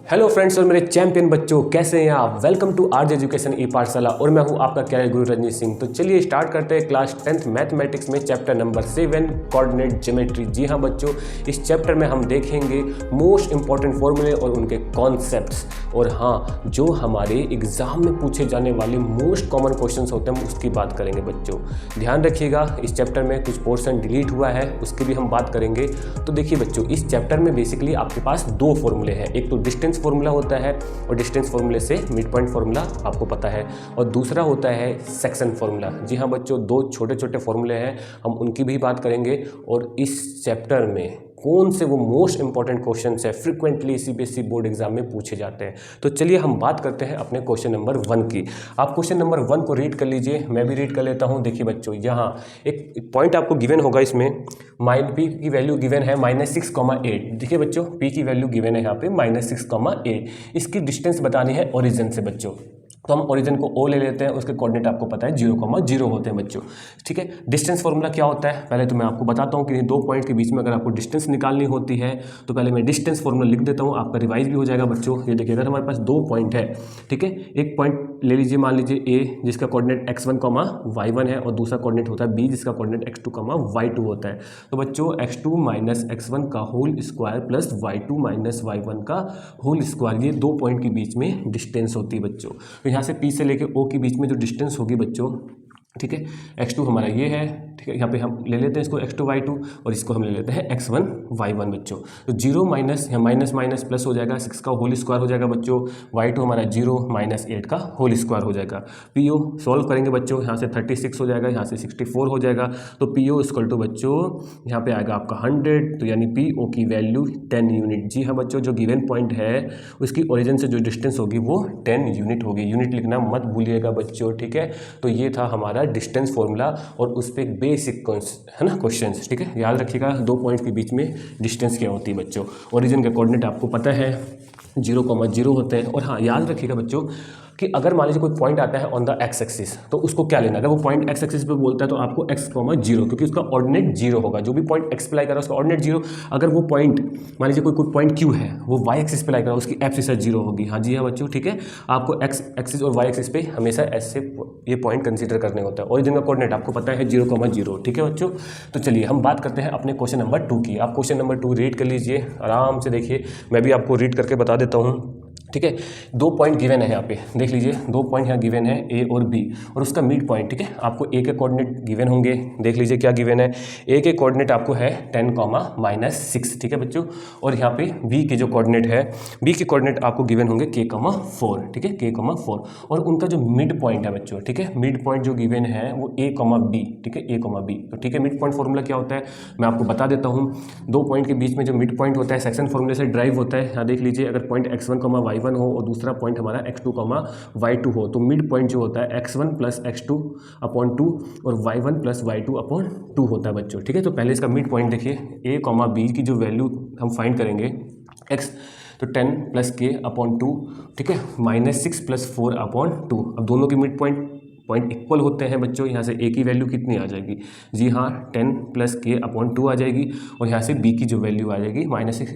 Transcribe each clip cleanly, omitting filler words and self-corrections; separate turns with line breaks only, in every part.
Hello friends और मेरे champion बच्चों, कैसे हैं आप। वेलकम टू आरजे एजुकेशन ई पाठशाला और मैं हूं आपका कैरियर गुरु रजनीश सिंह। तो चलिए स्टार्ट करते हैं क्लास 10th मैथमेटिक्स में चैप्टर नंबर 7 कोऑर्डिनेट ज्योमेट्री। जी हां बच्चों, इस चैप्टर में हम देखेंगे मोस्ट इंपॉर्टेंट फॉर्मूले और उनके कॉन्सेप्ट्स, और हाँ, जो हमारे एग्जाम में पूछे जाने वाले मोस्ट कॉमन क्वेश्चंस होते हैं हम उसकी बात करेंगे बच्चों। ध्यान रखिएगा, इस चैप्टर में कुछ पोर्शन डिलीट हुआ है, उसकी भी हम बात करेंगे। तो देखिए बच्चों, इस चैप्टर में बेसिकली आपके पास दो फॉर्मूले हैं। एक तो डिस्टेंस फॉर्मूला होता है और डिस्टेंस फॉर्मूले से मिड पॉइंट फॉर्मूला आपको पता है, और दूसरा होता है सेक्शन फॉर्मूला। जी हाँ बच्चों, दो छोटे छोटे फॉर्मूले हैं, हम उनकी भी बात करेंगे। और इस चैप्टर में कौन से वो मोस्ट इंपॉर्टेंट क्वेश्चंस है फ्रिक्वेंटली सीबीएसई बोर्ड एग्जाम में पूछे जाते हैं। तो चलिए हम बात करते हैं अपने क्वेश्चन नंबर 1 की। आप क्वेश्चन नंबर 1 को रीड कर लीजिए, मैं भी रीड कर लेता हूं। देखिए बच्चों, यहाँ एक पॉइंट आपको गिवन होगा, इसमें पी की वैल्यू गिवन है -6,8। देखिए बच्चों, पी की वैल्यू गिवन है यहाँ पे -6,8। इसकी डिस्टेंस बतानी है ओरिजिन से बच्चों। तो हम ओरिजिन को ओ ले लेते हैं, उसके कोऑर्डिनेट आपको पता है 0,0 होते हैं बच्चों। ठीक है, डिस्टेंस फॉर्मूला क्या होता है पहले तो मैं आपको बताता हूँ कि दो पॉइंट के बीच में अगर आपको डिस्टेंस निकालनी होती है तो पहले मैं डिस्टेंस फॉर्मूला लिख देता हूँ, आपका रिवाइज भी हो जाएगा बच्चों। ये देखिए, अगर हमारे पास दो पॉइंट है, ठीक है, एक पॉइंट ले लीजिए, मान लीजिए ए, जिसका कोऑर्डिनेट x1, y1 है, और दूसरा कोऑर्डिनेट होता है बी, जिसका कोऑर्डिनेट x2, y2 होता है। तो बच्चों x2 - x1 का whole square plus y2 - y1 का होल स्क्वायर, ये दो पॉइंट के बीच में डिस्टेंस होती है बच्चों। तो यहाँ से P से लेके O के बीच में जो डिस्टेंस होगी बच्चों, ठीक है, x2 हमारा ये है, ठीक है, यहाँ पे हम ले लेते हैं इसको x2 y2, और इसको हम ले लेते हैं x1 y1 बच्चों। तो 0 माइनस, यहाँ माइनस माइनस प्लस हो जाएगा, 6 का होल स्क्वायर हो जाएगा बच्चों, y2 हमारा 0 - 8 का होल स्क्वायर हो जाएगा। PO सॉल्व करेंगे बच्चों, यहाँ से 36 हो जाएगा, यहाँ से 64 हो जाएगा। तो PO इक्वल टू बच्चों यहाँ पे आएगा आपका 100, तो यानी PO की वैल्यू 10 यूनिट। जी हाँ बच्चों, जो गिवन पॉइंट है उसकी ओरिजिन से जो डिस्टेंस होगी वो 10 यूनिट होगी। यूनिट लिखना मत भूलिएगा बच्चों, ठीक है। तो ये था हमारा डिस्टेंस फॉर्मूला, और उस पर बेसिक है ना क्वेश्चंस, ठीक है। याद रखिएगा, दो पॉइंट्स के बीच में डिस्टेंस क्या होती है बच्चों। ओरिजिन के कोऑर्डिनेट आपको पता है 0,0 होते हैं। और हाँ, याद रखिएगा बच्चों कि अगर मान लीजिए कोई पॉइंट आता है ऑन द एक्स एक्सिस, तो उसको क्या लेना, अगर वो पॉइंट एक्स एक्सिस पे बोलता है तो आपको x,0, क्योंकि उसका ऑर्डिनेट 0 होगा। जो भी पॉइंट एक्स पे लाई कर रहा है उसका ऑर्डिनेट 0। अगर वो पॉइंट मान लीजिए कोई पॉइंट क्यू है, वो वाई एक्सिस पे लाई कर रहा है, उसकी एब्सिस 0 होगी। हाँ जी हाँ बच्चों, ठीक है। आपको एक्स एक्सिस और वाई एक्सिस पे हमेशा ऐसे ये पॉइंट कंसीडर करने होता है। ओरिजिन का कोऑर्डिनेट आपको पता है 0,0, ठीक है बच्चों। तो चलिए हम बात करते हैं अपने क्वेश्चन नंबर 2 की। आप क्वेश्चन नंबर 2 रीड कर लीजिए आराम से। देखिए, मैं भी आपको रीड करके बता देता हूँ, ठीक है। दो पॉइंट गिवन है यहाँ पे, देख लीजिए, दो पॉइंट यहाँ गिवन है ए और बी, और उसका मिड पॉइंट, ठीक है। आपको ए के कोऑर्डिनेट गिवन होंगे, देख लीजिए क्या गिवन है। ए के कोऑर्डिनेट आपको है 10, -6, ठीक है बच्चों। और यहाँ पे बी के जो कोऑर्डिनेट है, बी के कोऑर्डिनेट आपको गिवन होंगे k, 4, ठीक है, k, 4। और उनका जो मिड पॉइंट है बच्चों, ठीक है, मिड पॉइंट जो गिवन है वो a, b, ठीक है, a, b। तो ठीक है, मिड पॉइंट फॉर्मूला क्या होता है मैं आपको बता देता हूँ। दो पॉइंट के बीच में जो मिड पॉइंट होता है सेक्शन फॉर्मूले से ड्राइव होता है। यहाँ देख लीजिए, अगर पॉइंट x1, y1 हो और दूसरा पॉइंट हमारा x2, y2 हो, तो मिड पॉइंट जो होता है x1 + x2/2 और y1 + y2/2 होता है बच्चों, ठीक है। तो पहले इसका मिड पॉइंट देखिए, a, b की जो वैल्यू हम फाइंड करेंगे x, तो 10 + k/2, ठीक है, -6 + 4/2। अब दोनों के मिड पॉइंट इक्वल होते हैं बच्चों। यहाँ से a की वैल्यू कितनी आ जाएगी, जी हाँ, 10 + k/2 आ जाएगी, और यहाँ से b की जो वैल्यू आ जाएगी -6,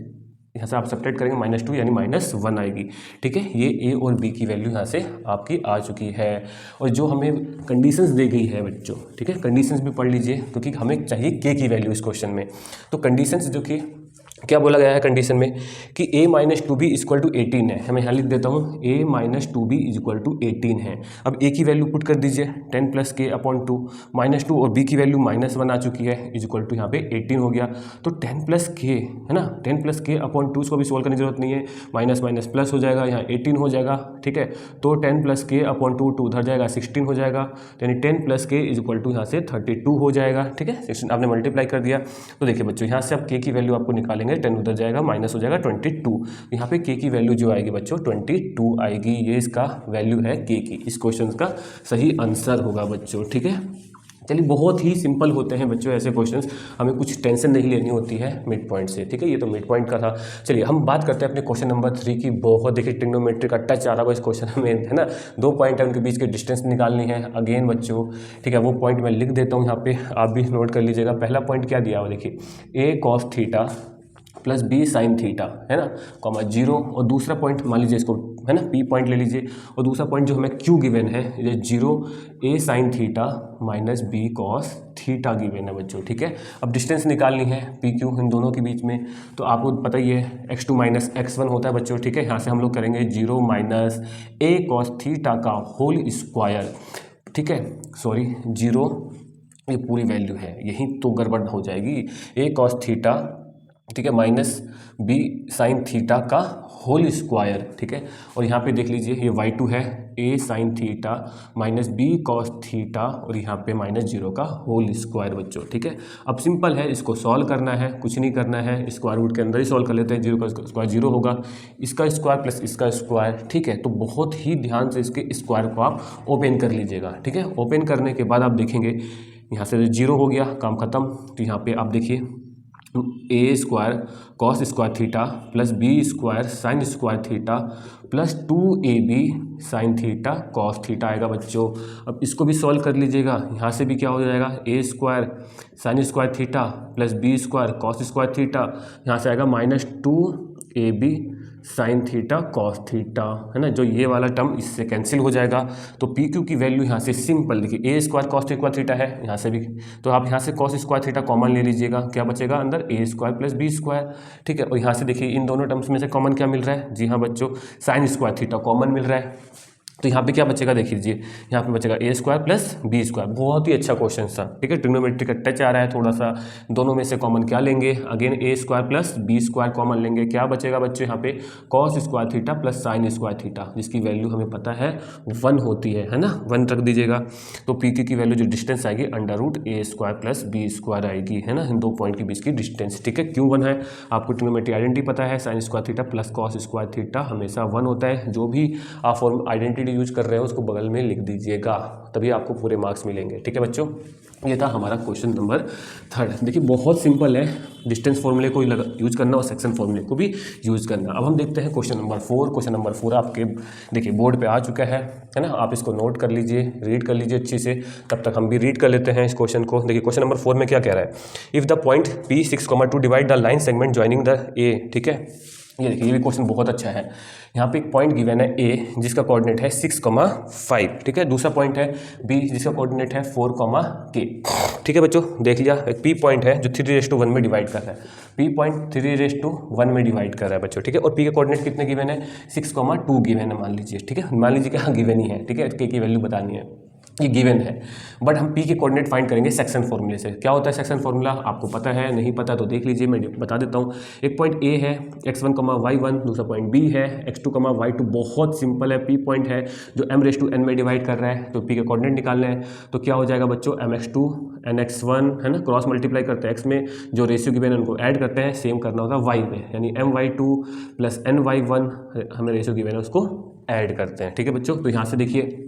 यहाँ से आप सब्ट्रैक्ट करेंगे -2 यानी -1 आएगी, ठीक है। ये ए और बी की वैल्यू यहाँ से आपकी आ चुकी है। और जो हमें कंडीशंस दी गई है बच्चों, ठीक है, कंडीशंस भी पढ़ लीजिए, क्योंकि हमें चाहिए के की वैल्यू इस क्वेश्चन में। तो कंडीशंस जो कि क्या बोला गया है कंडीशन में कि a - 2b = 18 है। मैं यहाँ लिख देता हूँ a - 2b = 18 है। अब a की वैल्यू पुट कर दीजिए 10 + k/2, -2, और b की वैल्यू -1 आ चुकी है, इक्वल टू यहाँ पे 18 हो गया। तो 10 + k है ना, 10 + k/2 इसको भी सॉल्व करने की जरूरत नहीं है, माइनस माइनस प्लस हो जाएगा, यहाँ 18 हो जाएगा, ठीक है। तो 10 + k/2 2 उधर जाएगा, 16 हो जाएगा, यानी 10 + k = यहाँ से 32 हो जाएगा, ठीक है। 16 आपने मल्टीप्लाई कर दिया। तो देखिए बच्चों, यहाँ से आप k की वैल्यू आपको निकालेंगे, 10 उधर जाएगा, माइनस हो जाएगा 22। यहाँ पे k की वैल्यू जो आएगी बच्चों 22 आएगी। ये इसका वैल्यू है k की। इस क्वेश्चन का सही आंसर होगा बच्चों, ठीक है। चलिए, बहुत ही सिंपल होते हैं बच्चों ऐसे क्वेश्चंस, हमें कुछ टेंशन नहीं लेनी होती है मिड पॉइंट से, ठीक है। ये तो मिड पॉइंट का था। चलिए हम बात करते हैं अपने क्वेश्चन नंबर 3 की। बहुत देखिए ट्रिग्नोमेट्री का टच आ रहा होगा इस क्वेश्चन में, है ना। दो पॉइंट है, उनके बीच के डिस्टेंस निकालनी है अगेन बच्चों, ठीक है। वो पॉइंट मैं लिख देता हूँ यहाँ पे, आप भी नोट कर लीजिएगा। पहला पॉइंट क्या दिया हुआ देखिए, a cos θ plus B sine theta, है ना, कॉमा 0, और दूसरा पॉइंट मान लीजिए इसको, है ना, पी पॉइंट ले लीजिए, और दूसरा पॉइंट जो हमें क्यू गिवन है ये 0 A sine theta minus B cos theta given है बच्चों, ठीक है। अब डिस्टेंस निकालनी है पी क्यू इन दोनों के बीच में, तो आपको पता ही है x2 माइनस x1 होता है बच्चों, ठीक है। यहाँ से हम लोग करेंगे 0 माइनस ए कॉस थीटा का होल स्क्वायर, ठीक है, सॉरी 0, ये पूरी वैल्यू है, यहीं तो गड़बड़ हो जाएगी, ए कॉस थीटा, ठीक है, माइनस बी साइन थीटा का होल स्क्वायर, ठीक है। और यहाँ पे देख लीजिए ये y2 है, A sine theta minus B cos theta, और यहाँ पे माइनस 0 का होल स्क्वायर बच्चों, ठीक है। अब सिंपल है, इसको सॉल्व करना है, कुछ नहीं करना है, स्क्वायर रूट के अंदर ही सॉल्व कर लेते हैं। 0 का स्क्वायर 0 होगा, इसका स्क्वायर प्लस इसका स्क्वायर, ठीक है। तो बहुत ही ध्यान से इसके स्क्वायर को आप ओपन कर लीजिएगा, ठीक है। ओपन करने के बाद आप देखेंगे यहाँ से 0 हो गया, काम खत्म। तो यहाँ पे आप देखिए A square cos square theta plus B square sine square theta plus 2ab sine theta cos theta आएगा बच्चों। अब इसको भी सॉल्व कर लीजिएगा, यहाँ से भी क्या हो जाएगा, A square sine square theta plus B square cos square theta, यहाँ से आएगा minus 2ab sine theta cos theta, है ना। जो ये वाला टर्म इससे कैंसिल हो जाएगा, तो पी क्यू की वैल्यू यहाँ से सिंपल देखिए, A square cos square theta है यहाँ से भी, तो आप यहाँ से कॉस स्क्वायर थीटा कॉमन ले लीजिएगा, क्या बचेगा अंदर, ए स्क्वायर प्लस बी स्क्वायर, ठीक है। और यहाँ से देखिए इन दोनों टर्म्स में से कॉमन क्या मिल रहा है, जी हाँ बच्चों, साइन स्क्वायर थीटा कॉमन मिल रहा है। तो यहाँ पे क्या बचेगा देख लीजिए, यहाँ पे बचेगा ए स्क्वायर प्लस बी स्क्वायर। बहुत ही अच्छा क्वेश्चन था, ठीक है। ट्रिग्नोमेट्री का टच आ रहा है थोड़ा सा, दोनों में से कॉमन क्या लेंगे, again A square plus B square common लेंगे, क्या बचेगा बच्चों यहाँ पे, cos square theta plus sine square theta, जिसकी वैल्यू हमें पता है 1 होती है ना, 1 रख दीजिएगा। तो पी क्यू की वैल्यू जो डिस्टेंस आएगी अंडर रूट ए स्क्वायर प्लस बी स्क्वायर आएगी, है ना, इन दो पॉइंट के बीच की डिस्टेंस, ठीक है। क्यों 1 है, आपको ट्रिग्नोमेट्री आइडेंटिटी पता है, sign square theta plus cos square theta हमेशा 1 होता है। जो भी आप फॉर्म आइडेंटिटी यूज कर रहे हो उसको बगल में लिख दीजिएगा, तभी आपको पूरे मार्क्स मिलेंगे, ठीक है बच्चों। ये था हमारा क्वेश्चन नंबर 3। देखिए बहुत सिंपल है, डिस्टेंस फॉर्मूले को यूज करना और सेक्शन फॉर्मूले को भी यूज करना। अब हम देखते हैं क्वेश्चन नंबर 4। क्वेश्चन नंबर 4 आपके देखिए बोर्ड पे आ चुका है ना, आप इसको नोट कर लीजिए, रीड कर लीजिए अच्छे से, तब तक हम भी रीड कर लेते हैं इस क्वेश्चन को। देखिए क्वेश्चन नंबर 4 में क्या कह रहा है, if the point P6,2 divide the line segment joining the A, ठीक है। ये देखिए ये भी क्वेश्चन बहुत अच्छा है। यहाँ पे एक पॉइंट गिवन है A जिसका कोऑर्डिनेट है 6,5, ठीक है। दूसरा पॉइंट है B जिसका कोऑर्डिनेट है 4,K, ठीक है बच्चों। देख लिया, एक P पॉइंट है जो 3:1 में डिवाइड कर रहा है, P पॉइंट 3:1 में डिवाइड कर रहा है बच्चों, ठीक है। और P के कोऑर्डिनेट कितने गिवन है, 6,2 गिवन है मान लीजिए, ठीक है। मान लीजिए कि हाँ गिवन ही है, ठीक है, K की वैल्यू बतानी है, ये गिवन है। बट हम P के कोऑर्डिनेट फाइंड करेंगे सेक्शन फॉर्मूले से। क्या होता है सेक्शन फॉर्मूला, आपको पता है, नहीं पता तो देख लीजिए, मैं बता देता हूँ। एक पॉइंट A है x1, y1, दूसरा पॉइंट B है x2, y2। बहुत सिंपल है, P पॉइंट है जो m⁴n में डिवाइड कर रहा है, तो P के कोऑर्डिनेट निकालना है। तो क्या हो जाएगा बच्चों, mx2 nx1, है ना, क्रॉस मल्टीप्लाई करते हैं x में, जो रेशियो गिवन है उनको ऐड करते हैं, सेम करना होता है y में, यानी my2 प्लस ny1 हमें रेशियो गिवन है उसको ऐड करते हैं, ठीक है बच्चों। तो यहाँ से देखिए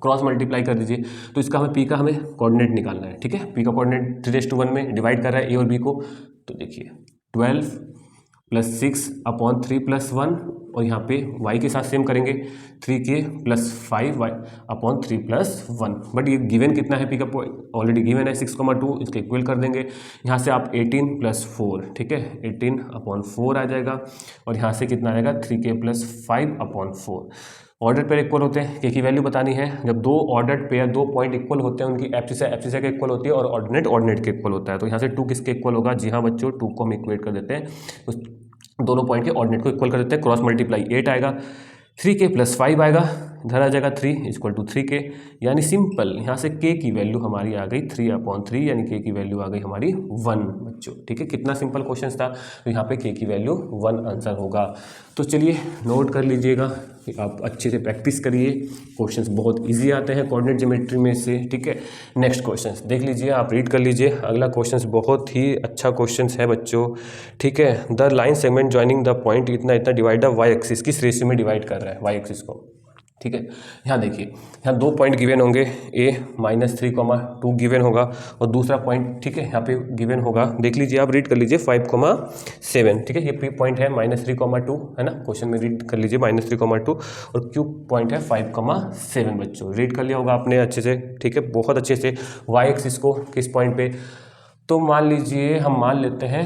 क्रॉस मल्टीप्लाई कर दीजिए, तो इसका हमें P का हमें कोऑर्डिनेट निकालना है, ठीक है। P का कोऑर्डिनेट 3:1 में डिवाइड कर रहा है A और B को, तो देखिए 12 प्लस 6/3 प्लस 1, और यहाँ पे y के साथ सेम करेंगे 3K प्लस 5/3 प्लस 1। बट ये गिवन कितना है, P का ऑलरेडी गिवन है 6,2, इसके इक्वल कर देंगे। यहाँ से आप 18 प्लस 4, ठीक है, 18/4 आ जाएगा, और यहाँ से कितना आएगा 3K plus 5/4। Order pair equal होते हैं, K की वैल्यू बतानी है। जब दो ऑर्डर पेयर, दो पॉइंट इक्वल होते हैं, उनकी एब्सिसा के इक्वल होती है और ऑर्डिनेट के इक्वल होता है। तो यहाँ से 2 किसके इक्वल होगा, जी हाँ बच्चों 2 को हम इक्वेट कर देते हैं, उस दोनों पॉइंट के ऑर्डिनेट को इक्वल कर देते हैं। क्रॉस मल्टीप्लाई 8 आएगा, 3K प्लस 5 आएगा, इधर आ जाएगा 3 इक्वल टू 3K, यानी सिंपल यहाँ से K की वैल्यू हमारी आ गई 3/3, यानी K की वैल्यू आ गई हमारी 1 बच्चों, ठीक है। कितना सिंपल क्वेश्चन था, तो यहाँ पे K की वैल्यू 1 आंसर होगा। तो चलिए नोट कर लीजिएगा, आप अच्छे से प्रैक्टिस करिए, क्वेश्चंस बहुत इजी आते हैं कोऑर्डिनेट ज्योमेट्री में से, ठीक है। नेक्स्ट क्वेश्चंस देख लीजिए, आप रीड कर लीजिए। अगला क्वेश्चंस बहुत ही अच्छा क्वेश्चंस है बच्चों, ठीक है। The line segment joining the point इतना डिवाइड द वाई एक्सिस, किस रेशियो में डिवाइड कर रहा है वाई एक्सिस को, ठीक है। यहाँ देखिए, यहाँ 2 पॉइंट गिवन होंगे, A -3,2 गिवन होगा, और दूसरा पॉइंट, ठीक है, यहाँ पे गिवन होगा, देख लीजिए आप, रीड कर लीजिए 5,7, ठीक है। ये P पॉइंट है -3,2, है ना, क्वेश्चन में रीड कर लीजिए -3,2, और Q पॉइंट है 5,7 बच्चों, रीड कर लिया होगा आपने अच्छे से, ठीक है, बहुत अच्छे से। वाई एक्सिस को किस पॉइंट पे, तो मान लीजिए हम मान लेते हैं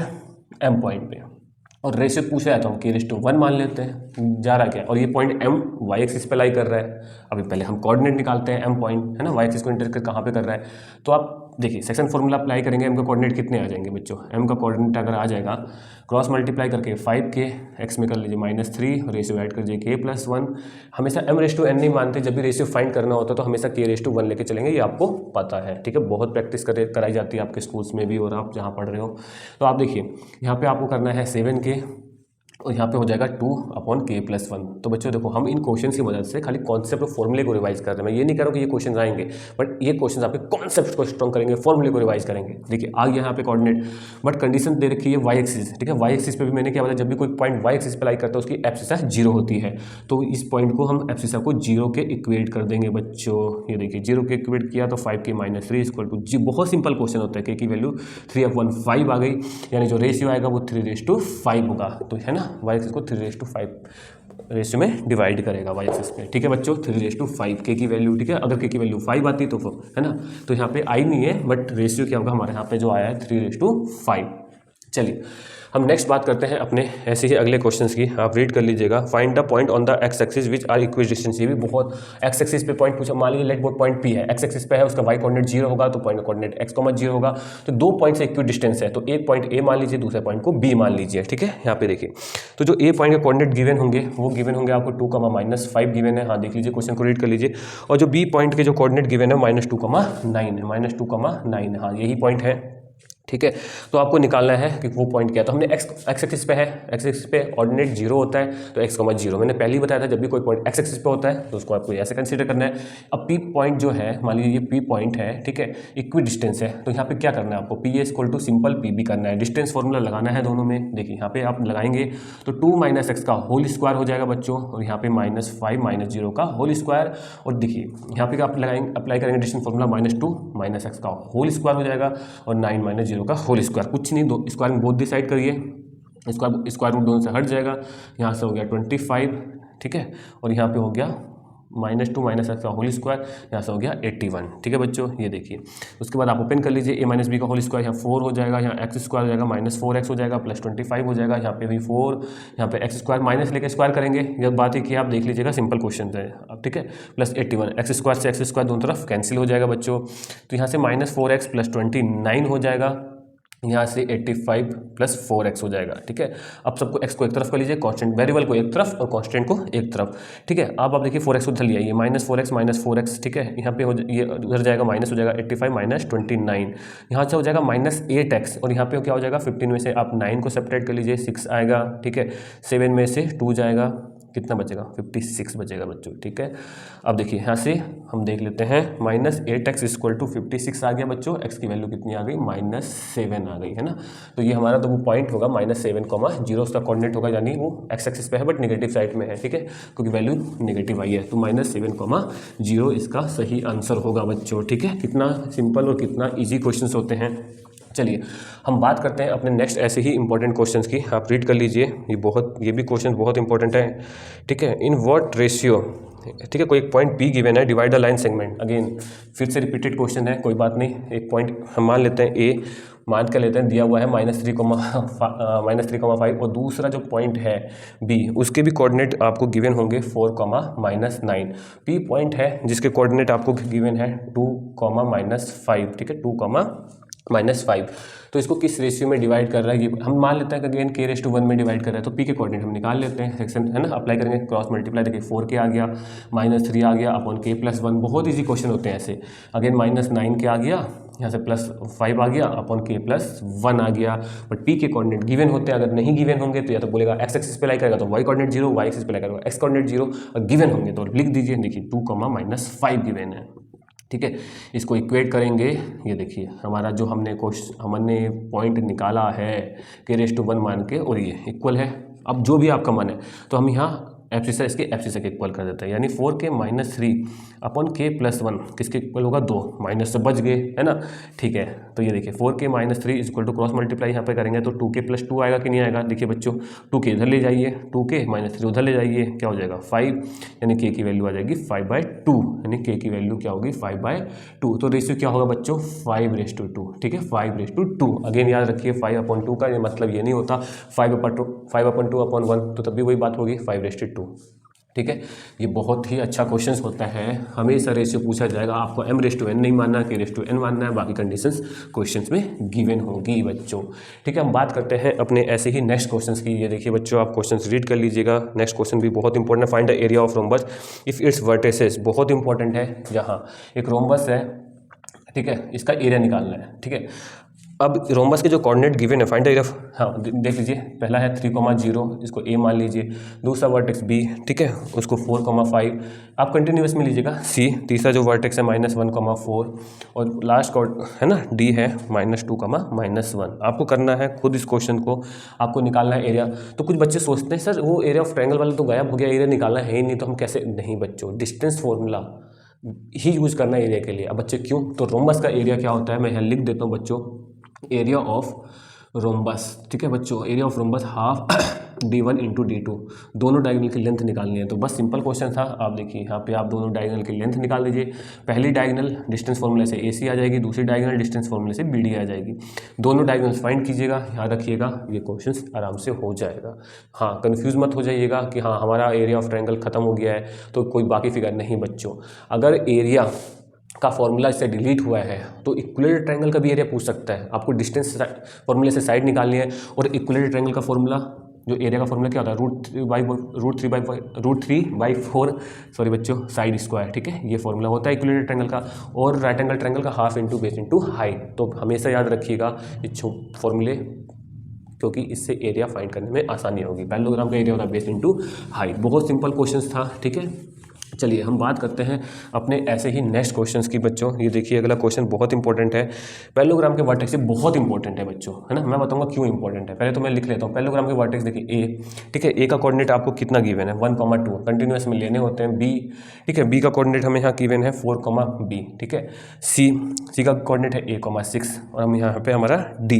M पॉइंट पे, और रेशियो पूछ रहा है तो हम k/1 मान लेते हैं, जा रहा क्या, और ये पॉइंट m y एक्सिस पे लाई कर रहा है। अभी पहले हम कोऑर्डिनेट निकालते हैं, m पॉइंट है ना y एक्सिस को इंटरसेक्ट कहाँ पे कर रहा है, तो आप देखिए सेक्शन फॉर्मूला अप्लाई करेंगे, m का कोऑर्डिनेट कितने आ जाएंगे बच्चों, m का कोऑर्डिनेट अगर आ जाएगा क्रॉस मल्टीप्लाई करके 5k, x में कर लीजिए -3, रेशियो ऐड कर दीजिए k+1। हमेशा m/n नहीं मानते, जब भी रेशियो फाइंड करना होता है तो हमेशा k/1 लेके चलेंगे, ये आपको पता है, ठीक है, बहुत प्रैक्टिस कराई जाती है आपके स्कूल्स में भी और आप जहाँ पढ़ रहे हो। तो आप देखिए यहाँ पे आपको करना है 7k और यहाँ पे हो जाएगा 2/k+1। तो बच्चों देखो हम इन क्वेश्चंस की मदद से खाली कॉन्सेप्ट और फॉर्मूले को रिवाइज कर रहे हैं। मैं ये नहीं कह रहा हूँ कि ये क्वेश्चन आएंगे, बट ये क्वेश्चन आपके कॉन्सेप्ट को स्ट्रॉन्ग करेंगे, फॉर्मूले को रिवाइज करेंगे। देखिए आ गया यहाँ पे कोऑर्डिनेट, बट कंडीशन दे रखी है वाई एक्सिस, ठीक है, वाई एक्सिस पे भी मैंने क्या बताया, जब भी कोई पॉइंट वाई एक्सिस पे लाई करता है उसकी एब्सिसा 0 होती है, तो इस पॉइंट को हम एब्सिसा को 0 के इक्वेट कर देंगे बच्चों। ये देखिए 0 के इक्वेट किया तो 5k - 3 = जी, बहुत सिंपल क्वेश्चन होता है, k की वैल्यू 3/5 आ गई, यानी जो रेशियो आएगा वो 3/5 होगा, तो है ना वाई एक्सिस को 3/5 रेशियो में डिवाइड करेगा वाई एक्सिस में, ठीक है बच्चों, 3/5 के की वैल्यू, ठीक है, अगर के की वैल्यू 5 आती तो है ना, तो यहाँ पे आई नहीं है, बट रेशियो क्या होगा हमारे यहाँ पे जो आया है 3/5। चलिए हम नेक्स्ट बात करते हैं अपने ऐसे ही अगले क्वेश्चंस की, आप रीड कर लीजिएगा। Find the point on the X axis which are equidistance, ये भी बहुत, एक्स एक्सिस पे पॉइंट पूछा, मान लीजिए लेट बोर्ड पॉइंट पी है, एक्स एक्सिस पे है, उसका वाई कोऑर्डिनेट 0 होगा तो पॉइंट कोऑर्डिनेट x, 0 होगा, तो दो पॉइंट से इक्विडिस्टेंस है, तो एक पॉइंट ए मान लीजिए, दूसरे पॉइंट को बी मान लीजिए, ठीक है। यहाँ पे देखिए तो जो ए पॉइंट के कोऑर्डिनेट गिवन होंगे वो गिवन होंगे आपको 2, -5 गिवन है, हाँ देख लीजिए क्वेश्चन को रीड कर लीजिए, और जो बी पॉइंट के जो कोऑर्डिनेट गिवन है -2,9 है, -2,9, हाँ यही पॉइंट है, ठीक है। तो आपको निकालना है कि वो पॉइंट क्या है, तो हमने एक्स एक्सिस पे है, एक्स एक्सिस पे ऑर्डिनेट 0 होता है तो x, 0, मैंने पहले ही बताया था जब भी कोई पॉइंट एक्स एक्सिस पे होता है तो उसको आपको ऐसे कंसीडर करना है। अब p पॉइंट जो है, मान लीजिए ये p पॉइंट है, ठीक है, इक्वी डिस्टेंस है, तो यहाँ पे क्या करना है आपको, p = सिंपल pb करना है, डिस्टेंस फॉर्मूला लगाना है दोनों में। देखिए यहाँ पे आप लगाएंगे तो 2 - x का होल स्क्वायर हो जाएगा बच्चों, और यहाँ पे -5 - 0 का होल स्क्वायर, और देखिए यहाँ पे आप लगाएंगे, अप्लाई करेंगे डिस्टेंस फॉर्मूला, -2 - x का होल स्क्वायर हो जाएगा, और 9 - 0 का होल स्क्वायर, कुछ नहीं, दो स्क्वायर में बोथ डिसाइड करिए, स्क्वायर रूट दोनों से हट जाएगा, यहाँ से हो गया 25, ठीक है, और यहाँ पे हो गया -2 - x का होल स्क्वायर, यहाँ से हो गया 81, ठीक है बच्चों। ये देखिए उसके बाद आप ओपन कर लीजिए, a - b का होल स्क्वायर, यहाँ 4 हो जाएगा, यहाँ x स्क्वायर हो जाएगा, -4x हो जाएगा, +25 हो जाएगा, यहाँ पे भी 4, यहाँ पे x स्क्वायर माइनस लेके स्क्वायर करेंगे, जब बात है कि आप देख लीजिएगा सिंपल क्वेश्चन है अब, ठीक है, +81, x स्क्वायर से x स्क्वायर दोनों तरफ कैंसिल हो जाएगा बच्चों, तो यहाँ से -4x + 29 हो जाएगा, यहाँ से 85 + 4x हो जाएगा, ठीक है। अब सबको x को एक तरफ कर लीजिए, कांस्टेंट वेरिएबल को एक तरफ और कांस्टेंट को एक तरफ, ठीक है। अब आप देखिए 4x उधर लिया, ये -4x - 4x, ठीक है, यहाँ पे ये उधर जाएगा, माइनस हो जाएगा 85 - 29, यहाँ से हो जाएगा -8x, और यहाँ पे क्या हो जाएगा 15 में से आप 9 को सेपरेट कर लीजिए, 6 आएगा, ठीक है, 7 में से 2 जाएगा, कितना बचेगा 56 बचेगा बच्चों, ठीक है। अब देखिए यहाँ से हम देख लेते हैं, -8x = 56 आ गया बच्चों, x की वैल्यू कितनी आ गई, -7 आ गई, है ना। तो ये हमारा तो वो पॉइंट होगा -7, 0 उसका कोऑर्डिनेट होगा, यानी वो x एक्सिस पे है बट नेगेटिव साइड में है, ठीक है, क्योंकि वैल्यू नेगेटिव आई है, तो -7, 0 इसका सही आंसर होगा बच्चों, ठीक है। कितना सिंपल और कितना ईजी क्वेश्चन होते हैं। चलिए हम बात करते हैं अपने नेक्स्ट ऐसे ही इंपॉर्टेंट क्वेश्चंस की, आप रीड कर लीजिए, ये भी क्वेश्चन बहुत इंपॉर्टेंट है, ठीक है। इन व्हाट रेशियो, ठीक है, कोई एक पॉइंट P गिवन है, divide the line segment, again फिर से रिपीटेड क्वेश्चन है, कोई बात नहीं, एक पॉइंट हम मान लेते हैं A, मान के लेते हैं, दिया हुआ है -3,5, और दूसरा जो पॉइंट है B, उसके भी कोऑर्डिनेट आपको गिवन होंगे 4, -9। P पॉइंट है जिसके कोऑर्डिनेट आपको गिवन है 2, -5, ठीक है, 2, -5, तो इसको किस रेशियो में डिवाइड कर रहा है, ये हम मान लेते हैं कि अगेन k/1 में डिवाइड कर रहा है, तो p के कोऑर्डिनेट हम निकाल लेते हैं, सेक्शन है ना, अप्लाई करेंगे, क्रॉस मल्टीप्लाई, देखिए 4k आ गया, -3 आ गया अपॉन k+1, बहुत इजी क्वेश्चन होते हैं ऐसे, अगेन -9k आ गया, यहाँ से +5 आ गया अपॉन k+1 आ गया, बट p के कोऑर्डिनेट गिवन होते हैं, अगर नहीं गिवन होंगे तो या तो बोलेगा x एक्सिस पे लाई करेगा तो y कोऑर्डिनेट 0, y एक्सिस पे लाई करेगा x कोऑर्डिनेट 0, और गिवन होंगे तो लिख दीजिए, देखिए 2, -5 गिवन है, ठीक है। इसको इक्वेट करेंगे, ये देखिए हमारा जो हमने पॉइंट निकाला है k/1 मान के, और ये इक्वल है, अब जो भी आपका मन है तो हम यहाँ एब्सिसा इसके एब्सिसा के इक्वल कर देते हैं, यानी 4k - 3 अपॉन k+1 किसके इक्वल होगा, 2, माइनस से बच गए, है ना, ठीक है। तो ये देखिए 4k - 3 = क्रॉस मल्टीप्लाई यहाँ पे करेंगे तो 2k + 2 आएगा कि नहीं आएगा, देखिए बच्चों 2k इधर ले जाइए, 2k - 3 उधर ले जाइए, क्या हो जाएगा 5, यानी k की वैल्यू आ जाएगी 5/2, यानी के की वैल्यू क्या होगी 5/2। तो रेशियो क्या होगा बच्चों 5:2, ठीक है 5:2। अगेन याद रखिए 5/2 का ये मतलब ये नहीं होता 5/2/1, तो तब भी वही बात होगी 5:2, ठीक है। ये बहुत ही अच्छा क्वेश्चन होता है, हमेशा रेशियो पूछा जाएगा, आपको m/n नहीं मानना, k/n मानना है, बाकी कंडीशंस क्वेश्चंस में गिवन होगी बच्चों, ठीक है। हम बात करते हैं अपने ऐसे ही नेक्स्ट क्वेश्चंस की। ये देखिए बच्चों, आप क्वेश्चंस रीड कर लीजिएगा। नेक्स्ट क्वेश्चन भी बहुत इंपॉर्टेंट है। Find the area of rhombus if it's vertices, बहुत इंपॉर्टेंट है। जहाँ एक रोम्बस है, ठीक है, इसका एरिया निकालना है, ठीक है। अब रोम्बस के जो कोऑर्डिनेट गिवन है, फाइंड द एरिया, हाँ देख लीजिए, पहला है 3,0, इसको ए मान लीजिए, दूसरा वर्टेक्स बी, ठीक है, उसको 4,5, आप कंटिन्यूस में लीजिएगा सी, तीसरा जो वर्टेक्स है -1,4, और लास्ट है ना डी है -2,-1। आपको करना है खुद इस क्वेश्चन को, आपको निकालना है एरिया। तो कुछ बच्चे सोचते हैं सर वो एरिया ऑफ ट्रायंगल वाला तो गायब हो गया, एरिया निकालना है ही नहीं, तो हम कैसे, नहीं बच्चों, डिस्टेंस फॉर्मूला ही यूज करना है एरिया के लिए। अब बच्चे क्यों, तो रोम्बस का एरिया क्या होता है, मैं यहाँ लिख देता हूँ बच्चों, एरिया ऑफ रोम्बस, ठीक है बच्चों, area of rhombus half d1 × d2, दोनों डायगोनल की लेंथ निकालनी है। तो बस सिंपल क्वेश्चन था। आप देखिए यहाँ पे आप दोनों डायगोनल की लेंथ निकाल लीजिए। पहली डायगोनल डिस्टेंस फॉर्मूले से AC आ जाएगी, दूसरी डायगोनल डिस्टेंस फॉर्मूले से BD आ जाएगी। दोनों डायगोनल्स फाइंड कीजिएगा, याद रखिएगा, ये क्वेश्चन आराम से हो जाएगा। हाँ कन्फ्यूज मत हो जाइएगा कि हाँ हमारा एरिया ऑफ ट्रायंगल खत्म हो गया है तो कोई बाकी फिगर नहीं बच्चों। अगर एरिया का फॉर्मूला इससे डिलीट हुआ है तो इक्विलेटरल ट्रायंगल का भी एरिया पूछ सकता है। आपको डिस्टेंस फॉर्मूले से साइड निकालनी है, और इक्विलेटरल ट्रायंगल का फॉर्मूला, जो एरिया का फॉर्मूला क्या होता है, √3/4, सॉरी बच्चों, साइड स्क्वायर, ठीक है, ये फॉर्मूला होता है इक्विलेटरल ट्रायंगल का। और राइट एंगल ट्रायंगल का half into base into height. तो हमेशा याद रखिएगा इस फॉर्मूले, क्योंकि इससे एरिया फाइंड करने में आसानी होगी। पैरेललोग्राम का एरिया होता है बेस इंटू हाइट। बहुत सिंपल क्वेश्चन था, ठीक है। चलिए हम बात करते हैं अपने ऐसे ही नेक्स्ट क्वेश्चंस की बच्चों। ये देखिए अगला क्वेश्चन बहुत इंपॉर्टेंट है, पैरेललोग्राम के वर्टेक्स से बहुत इंपॉर्टेंट है बच्चों, है ना। मैं बताऊंगा क्यों इंपॉर्टेंट है, पहले तो मैं लिख लेता हूँ। पैरेललोग्राम के वर्टेक्स देखिए ए, ठीक है, ए का कोऑर्डिनेट आपको कितना गिवन है 1,2, कंटिन्यूस में लेने होते हैं। बी, ठीक है, बी का कोऑर्डिनेट हमें यहाँ गिवन है 4,b, ठीक है। सी का कोऑर्डिनेट है 6, और हम यहाँ पे हमारा डी,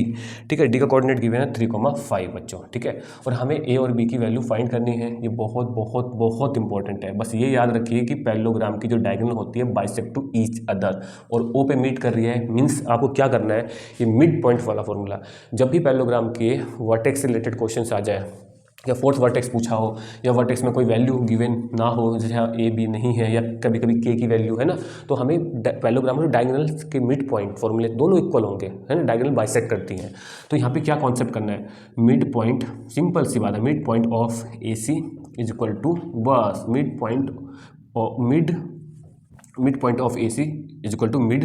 ठीक है, डी का कोऑर्डिनेट गिवन है 3,5 बच्चों, ठीक है। और हमें ए और बी की वैल्यू फाइंड करनी है। ये बहुत बहुत बहुत इंपॉर्टेंट है। बस ये याद रखिए कि पैरेललोग्राम की जो डायगोनल होती है बाइसेक्ट टू ईच अदर, और ओ पे मीट कर रही है, मीन्स आपको क्या करना है, ये मिड पॉइंट वाला फॉर्मूला। जब भी पैरेललोग्राम के वर्टेक्स से रिलेटेड क्वेश्चन आ जाए, या फोर्थ वर्टेक्स पूछा हो, या वर्टेक्स में कोई वैल्यू गिवन ना हो, जैसे यहाँ ए बी नहीं है, या कभी कभी के की वैल्यू है ना, तो हमें पैरेललोग्राम में डायगोनल के मिड पॉइंट फॉर्मूले दोनों इक्वल होंगे, है ना, डायगोनल बाइसेक्ट करती हैं। तो यहाँ पे क्या कॉन्सेप्ट करना है, मिड पॉइंट, सिंपल सी बात है, mid point of AC is equal to, बस mid point of AC is equal to mid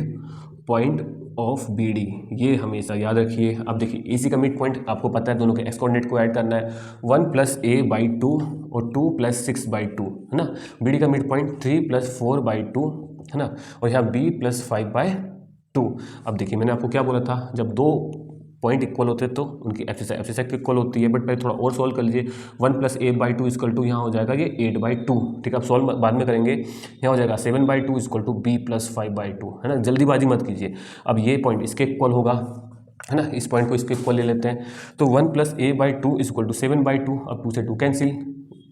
point of BD। ये हमेशा याद रखिए। अब देखिए AC का मिड पॉइंट आपको पता है, दोनों के एक्स कोऑर्डिनेट को ऐड करना है, 1 + a/2 और 2 + 6/2, है ना। BD का मिड पॉइंट 3 + 4/2, है ना, और यहाँ B + 5/2। अब देखिए मैंने आपको क्या बोला था, जब दो पॉइंट इक्वल होते हैं तो उनकी एफिसेक्ट इक्वल होती है। बट पहले थोड़ा और सॉल्व कर लीजिए, 1 + a/2 इक्वल टू, यहाँ हो जाएगा ये 8/2, ठीक है। आप सॉल्व बाद में करेंगे, यहाँ हो जाएगा 7/2 इक्वल टू B + 5/2, है ना। जल्दीबाजी मत कीजिए। अब ये पॉइंट इसके इक्वल होगा, है ना, इस पॉइंट को इसके इक्वल ले लेते हैं। तो 1 + a/2 इक्वल टू 7/2, अब 2 से 2 कैंसिल,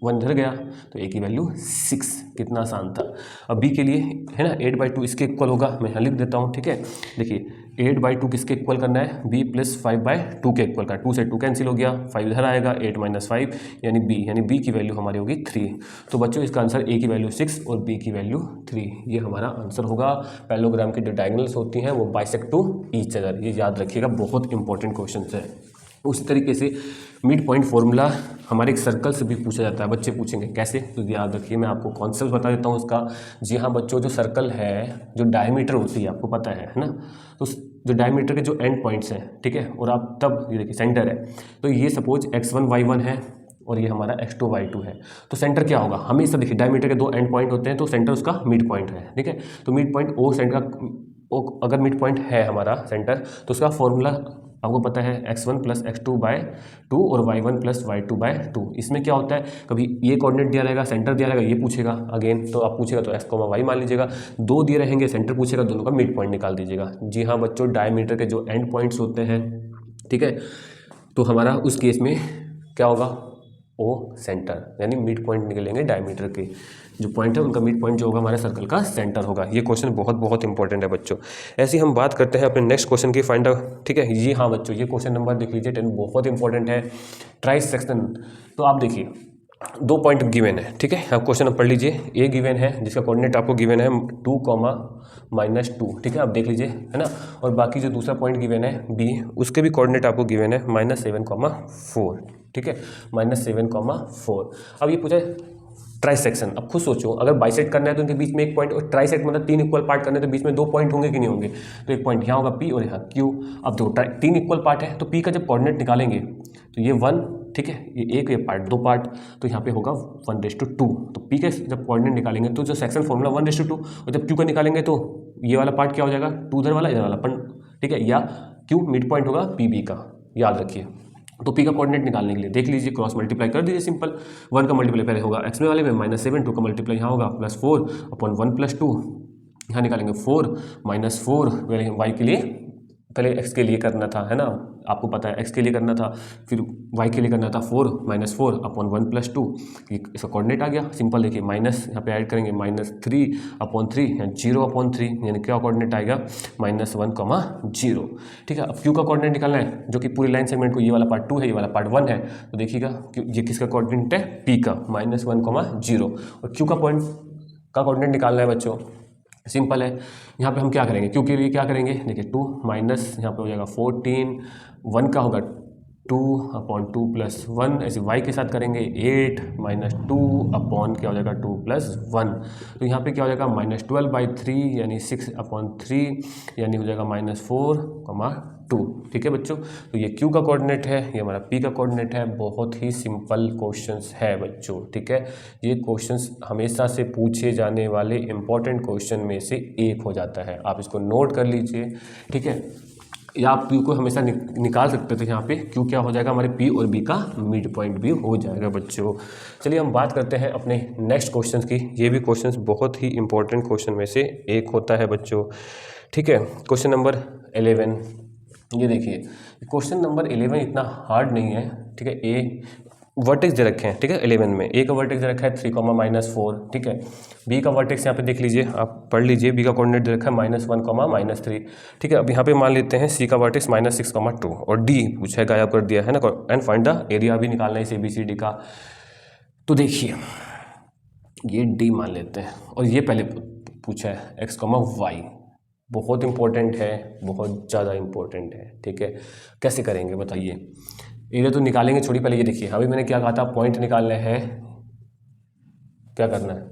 1 इधर गया, तो a की वैल्यू 6। कितना आसान था। अब b के लिए, है ना, 8/2 इसके इक्वल होगा, मैं यहाँ लिख देता हूँ, ठीक है। देखिए 8/2 किसके इक्वल करना है, b + 5/2 के इक्वल का, 2 से 2 कैंसिल हो गया, 5 इधर आएगा, 8 - 5 यानी b की वैल्यू हमारी होगी 3। तो बच्चों इसका आंसर a की वैल्यू 6 और b की वैल्यू 3, ये हमारा आंसर होगा। पैरेललोग्राम की जो डायगोनल्स होती हैं वो बाइसेक्ट टू ईच अदर, ये याद रखिएगा, बहुत इंपॉर्टेंट क्वेश्चन है। उसी तरीके से मिड पॉइंट फॉर्मूला हमारे एक सर्कल से भी पूछा जाता है। बच्चे पूछेंगे कैसे, तो याद रखिए, मैं आपको कॉन्सेप्ट बता देता हूँ उसका। जी हाँ बच्चों, जो सर्कल है, जो डायमीटर होती है, आपको पता है ना, तो जो डायमीटर के जो एंड पॉइंट्स हैं, ठीक है, और आप तब ये देखिए सेंटर है, तो ये सपोज x1 y1 है और ये हमारा x2 y2 है। तो सेंटर क्या होगा, हमेशा देखिए डायमीटर के 2 एंड पॉइंट होते हैं, तो सेंटर उसका मिड पॉइंट है, ठीक है। तो मिड पॉइंट ओ सेंटर का, अगर मिड पॉइंट है हमारा सेंटर, तो उसका फॉर्मूला आपको पता है x1 + x2/2 और y1 + y2/2। इसमें क्या होता है, कभी ये कोऑर्डिनेट दिया रहेगा, सेंटर दिया रहेगा, ये पूछेगा अगेन, तो आप पूछेगा तो x, y मान लीजिएगा, 2 दिए रहेंगे, सेंटर पूछेगा, दोनों का मिड पॉइंट निकाल दीजिएगा। जी हाँ बच्चों, डायमीटर के जो एंड पॉइंट्स होते हैं, ठीक है, तो हमारा उस केस में क्या होगा, ओ सेंटर, यानी मिड पॉइंट निकलेंगे डायमीटर के जो पॉइंट है उनका मिड पॉइंट जो होगा हमारे सर्कल का सेंटर होगा। ये क्वेश्चन बहुत बहुत इंपॉर्टेंट है बच्चों। ऐसे ही हम बात करते हैं अपने नेक्स्ट क्वेश्चन की फाइंड आउट। ठीक है, ये हाँ बच्चों, ये क्वेश्चन नंबर देख लीजिए 10, बहुत इंपॉर्टेंट है, ट्राई सेक्शन। तो आप देखिए 2 पॉइंट गिवन है। ठीक है, आप क्वेश्चन पढ़ लीजिए। ए गिवन है जिसका कोऑर्डिनेट आपको गिवन है 2, -2। ठीक है, आप देख लीजिए, है ना। और बाकी जो दूसरा पॉइंट गिवन है बी, उसके भी कोऑर्डिनेट आपको गिवन है -7, 4। ठीक है, -7, 4। अब ये पूछा ट्राई सेक्शन। अब खुद सोचो, अगर बाइसेक्ट करना है तो उनके बीच में एक पॉइंट, और ट्राई सेक्ट मतलब 3 इक्वल पार्ट करने तो बीच में 2 पॉइंट होंगे कि नहीं होंगे। तो एक पॉइंट यहाँ होगा पी और यहाँ क्यू। अब दो 3 इक्वल पार्ट है तो पी का जब कोऑर्डिनेट निकालेंगे तो ये 1, ठीक है, ये एक, ये पार्ट 2 पार्ट, तो यहाँ पे होगा 1:2। तो पी के जब कोऑर्डिनेट निकालेंगे तो जो सेक्शन फॉर्मूला 1:2, और जब क्यू का निकालेंगे तो ये वाला पार्ट क्या हो जाएगा, 2 इधर वाला, इधर वाला। ठीक है, या क्यू मिड पॉइंट होगा पी बी का, याद रखिए। तो पी का कोऑर्डिनेट निकालने के लिए देख लीजिए, क्रॉस मल्टीप्लाई कर दीजिए सिंपल। 1 का मल्टीप्लाई पहले होगा एक्स में वाले में -7, 2 का मल्टीप्लाई यहाँ होगा +4 अपॉन 1 + 2, यहाँ निकालेंगे 4 -4, वाई के लिए पहले एक्स के लिए करना था, है ना, आपको पता है एक्स के लिए करना था, फिर वाई के लिए करना था 4 -4 अपॉन 1 + 2, इसका कोऑर्डिनेट आ गया सिंपल। देखिए माइनस यहाँ पे ऐड करेंगे -3 अपॉन 3, या 0/3, यानी क्या कोऑर्डिनेट आएगा -1, 0। ठीक है, अब क्यू का कोऑर्डिनेट निकालना है, जो कि पूरी लाइन सेगमेंट को, ये वाला पार्ट 2 है, ये वाला पार्ट 1 है। तो देखिएगा ये किसका कोऑर्डिनेट है, पी का, -1, 0। और क्यू का पॉइंट का कोऑर्डिनेट निकालना है बच्चों, सिंपल है। यहाँ पे हम क्या करेंगे, क्यों के लिए क्या करेंगे, देखिए 2 माइनस यहाँ पे हो जाएगा 14, 1 का होगा 2/2 + 1, ऐसे y के साथ करेंगे 8 -2 अपॉन क्या हो जाएगा 2 + 1। तो यहाँ पे क्या हो जाएगा -12/3, यानी 6/3, यानी हो जाएगा -4, 2। ठीक है बच्चों, तो ये q का कोऑर्डिनेट है, ये हमारा p का कोऑर्डिनेट है। बहुत ही सिंपल क्वेश्चंस है बच्चों। ठीक है, ये क्वेश्चंस हमेशा से पूछे जाने वाले इंपॉर्टेंट क्वेश्चन में से एक हो जाता है, आप इसको नोट कर लीजिए। ठीक है, या आप क्यू को हमेशा निकाल सकते थे, यहाँ पे क्यू क्या हो जाएगा, हमारे पी और बी का मिड पॉइंट भी हो जाएगा बच्चों। चलिए हम बात करते हैं अपने नेक्स्ट क्वेश्चंस की। ये भी क्वेश्चंस बहुत ही इंपॉर्टेंट क्वेश्चन में से एक होता है बच्चों। ठीक है, क्वेश्चन नंबर 11, ये देखिए क्वेश्चन नंबर 11 इतना हार्ड नहीं है। ठीक है, ए वर्टेक्स दे रखे हैं। ठीक है, 11 में ए का वर्टेक्स दे रखा है 3, -4। ठीक है, बी का वर्टेक्स यहाँ पे देख लीजिए, आप पढ़ लीजिए, बी का कोऑर्डिनेट दे रखा है -1, -3। ठीक है, अब यहाँ पे मान लेते हैं सी का वर्टेक्स -6, 2, और डी पूछा है, गायब कर दिया है ना, एंड फाइंड द एरिया भी निकालना है इस ABCD का। तो देखिए ये डी मान लेते हैं, और ये पहले पूछा है x, y, बहुत इंपॉर्टेंट है, बहुत ज़्यादा इंपॉर्टेंट है। ठीक है, कैसे करेंगे बताइए, एरिया तो निकालेंगे, छोड़ी पहले ये देखिए, अभी मैंने क्या कहा था, पॉइंट निकालने हैं, क्या करना है,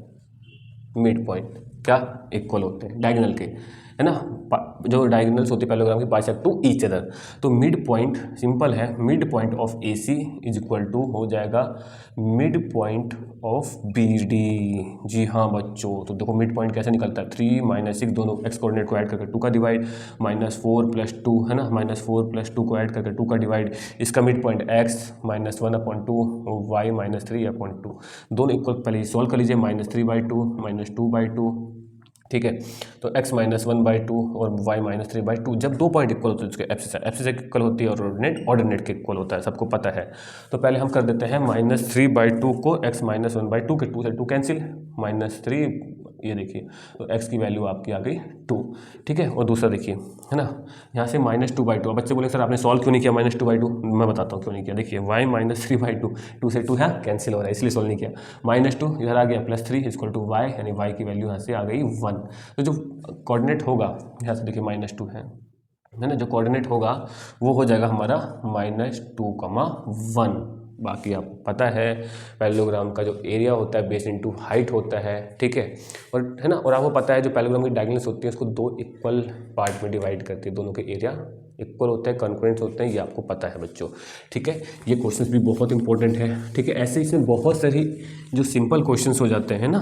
मिड पॉइंट क्या इक्वल होते हैं डायगोनल के, है ना, जो डायगोनल्स होते हैं पैरेललोग्राम के, बाइसेक्ट टू ईच अदर। तो मिड पॉइंट सिंपल है, मिड पॉइंट ऑफ AC = हो जाएगा मिड पॉइंट ऑफ BD। जी हाँ बच्चों, तो देखो मिड पॉइंट कैसे निकलता है, 3 - 6, दोनों एक्स कोऑर्डिनेट को ऐड करके 2 का डिवाइड, -4 + 2, है ना, -4 + 2 को ऐड करके 2 का डिवाइड, इसका मिड पॉइंट x -1/2, y -3/2, दोनों इक्वल, पहले सॉल्व कर लीजिए, -3/2 -2/2। ठीक है, तो x -1/2 और y -3/2, जब 2 पॉइंट इक्वल होते हैं उसके एफ से एक्वल होती है, और ऑर्डिनेट के इक्वल होता है, सबको पता है। तो पहले हम कर देते हैं -3/2 को x -1/2 के 2 से 2 कैंसिल, -3, ये देखिए, तो x की वैल्यू आपकी आ गई 2। ठीक है, और दूसरा देखिए, है ना, यहाँ से -2/2। अब बच्चे बोले सर आपने सॉल्व क्यों नहीं किया -2/2, मैं बताता हूँ क्यों नहीं किया। देखिए y -3/2, 2 से 2 है कैंसिल हो रहा है, इसलिए सॉल्व नहीं किया। -2 इधर आ गया, +3 = y, यानी y की वैल्यू यहाँ से आ गई 1। तो जो कोऑर्डिनेट होगा, यहाँ से देखिए -2 है ना, जो कोऑर्डिनेट होगा वो हो जाएगा हमारा -2, 1। बाकी आपको पता है पैरेललोग्राम का जो एरिया होता है बेस इनटू हाइट होता है। ठीक है, और है ना, और आपको पता है जो पैरेललोग्राम की डायगोनल्स होती है उसको 2 इक्वल पार्ट में डिवाइड करती है, दोनों के एरिया इक्वल होते हैं, कॉन्ग्रुएंट होते हैं, ये आपको पता है बच्चों। ठीक है, ये क्वेश्चंस भी बहुत इंपॉर्टेंट है। ठीक है, ऐसे इसमें बहुत सारी जो सिंपल क्वेश्चंस हो जाते हैं ना,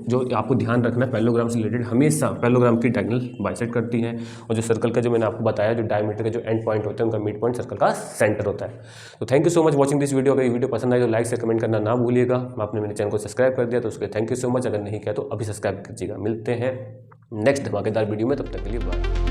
जो आपको ध्यान रखना है, पैरेललोग्राम से रिलेटेड हमेशा पैरेललोग्राम की डायगोनल बाइसेक्ट करती है, और जो सर्कल का जो मैंने आपको बताया, जो डायमीटर के जो एंड पॉइंट होते हैं उनका मिड पॉइंट सर्कल का सेंटर होता है। तो thank you so much watching this video. अगर ये वीडियो पसंद आए तो लाइक से कमेंट करना ना भूलिएगा। आपने मेरे चैनल को सब्सक्राइब कर दिया तो उसके थैंक यू सो मच, अगर नहीं किया तो अभी सब्सक्राइब कीजिएगा। मिलते हैं नेक्स्ट धमाकेदार वीडियो में, तब तक के लिए बाय।